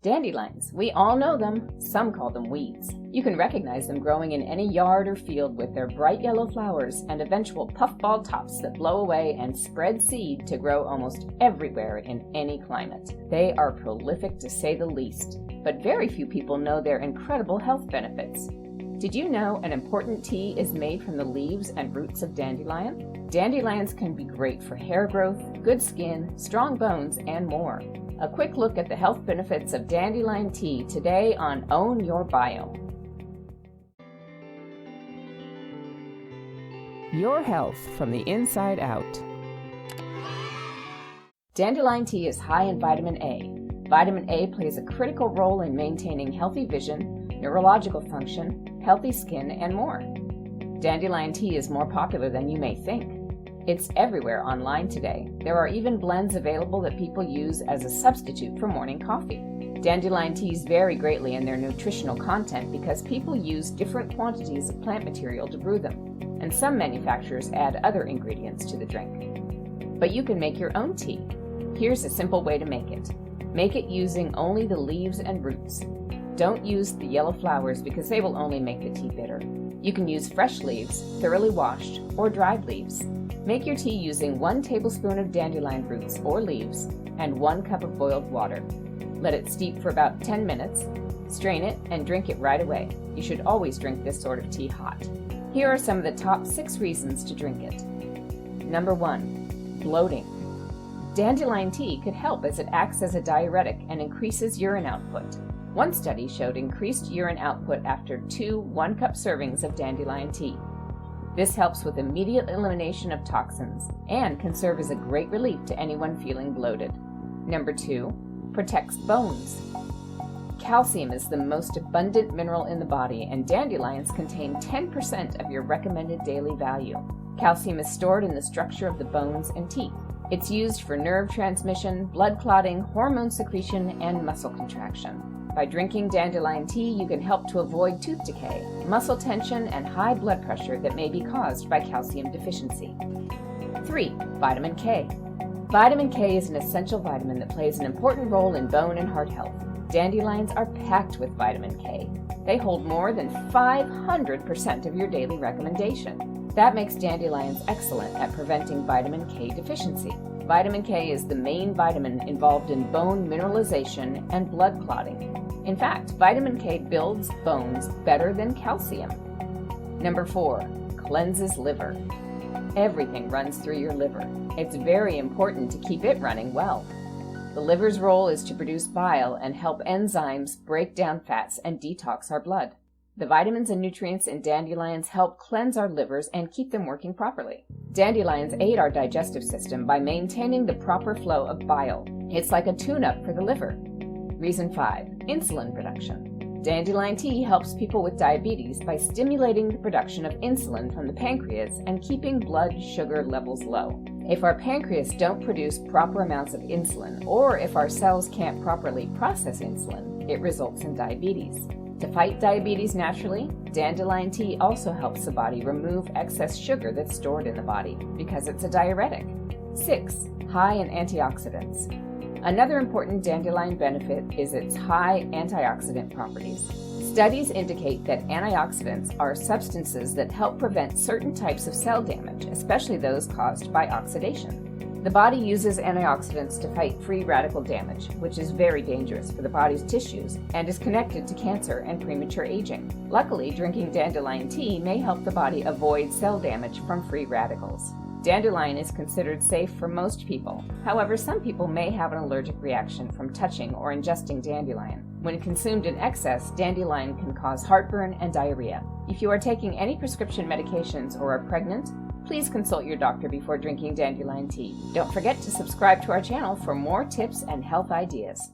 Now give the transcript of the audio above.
Dandelions. We all know them. Some call them weeds. You can recognize them growing in any yard or field with their bright yellow flowers and eventual puffball tops that blow away and spread seed to grow almost everywhere in any climate. They are prolific to say the least, but very few people know their incredible health benefits. Did you know an important tea is made from the leaves and roots of dandelion? Dandelions can be great for hair growth, good skin, strong bones, and more. A quick look at the health benefits of dandelion tea today on Own Your Biome. Your health from the inside out. Dandelion tea is high in vitamin A. Vitamin A plays a critical role in maintaining healthy vision, neurological function, healthy skin, and more. Dandelion tea is more popular than you may think. It's everywhere online today. There are even blends available that people use as a substitute for morning coffee. Dandelion teas vary greatly in their nutritional content because people use different quantities of plant material to brew them, and some manufacturers add other ingredients to the drink. But you can make your own tea. Here's a simple way to make it. Make it using only the leaves and roots. Don't use the yellow flowers because they will only make the tea bitter. You can use fresh leaves, thoroughly washed, or dried leaves. Make your tea using 1 tablespoon of dandelion roots or leaves and 1 cup of boiled water. Let it steep for about 10 minutes. Strain it and drink it right away. You should always drink this sort of tea hot. Here are some of the top 6 reasons to drink it. Number 1. Bloating. Dandelion tea could help as it acts as a diuretic and increases urine output. One study showed increased urine output after 2 1-cup servings of dandelion tea. This helps with immediate elimination of toxins and can serve as a great relief to anyone feeling bloated. Number 2, protects bones. Calcium is the most abundant mineral in the body, and dandelions contain 10% of your recommended daily value. Calcium is stored in the structure of the bones and teeth. It's used for nerve transmission, blood clotting, hormone secretion, and muscle contraction. By drinking dandelion tea, you can help to avoid tooth decay, muscle tension, and high blood pressure that may be caused by calcium deficiency. 3. Vitamin K. Vitamin K is an essential vitamin that plays an important role in bone and heart health. Dandelions are packed with vitamin K. They hold more than 500% of your daily recommendation. That makes dandelions excellent at preventing vitamin K deficiency. Vitamin K is the main vitamin involved in bone mineralization and blood clotting. In fact, vitamin K builds bones better than calcium. Number 4, cleanses liver. Everything runs through your liver. It's very important to keep it running well. The liver's role is to produce bile and help enzymes break down fats and detox our blood. The vitamins and nutrients in dandelions help cleanse our livers and keep them working properly. Dandelions aid our digestive system by maintaining the proper flow of bile. It's like a tune-up for the liver. Reason 5, insulin production. Dandelion tea helps people with diabetes by stimulating the production of insulin from the pancreas and keeping blood sugar levels low. If our pancreas don't produce proper amounts of insulin, or if our cells can't properly process insulin, it results in diabetes. To fight diabetes naturally, dandelion tea also helps the body remove excess sugar that's stored in the body because it's a diuretic. 6. High in antioxidants. Another important dandelion benefit is its high antioxidant properties. Studies indicate that antioxidants are substances that help prevent certain types of cell damage, especially those caused by oxidation. The body uses antioxidants to fight free radical damage, which is very dangerous for the body's tissues and is connected to cancer and premature aging. Luckily, drinking dandelion tea may help the body avoid cell damage from free radicals. Dandelion is considered safe for most people. However, some people may have an allergic reaction from touching or ingesting dandelion. When consumed in excess, dandelion can cause heartburn and diarrhea. If you are taking any prescription medications or are pregnant, please consult your doctor before drinking dandelion tea. Don't forget to subscribe to our channel for more tips and health ideas.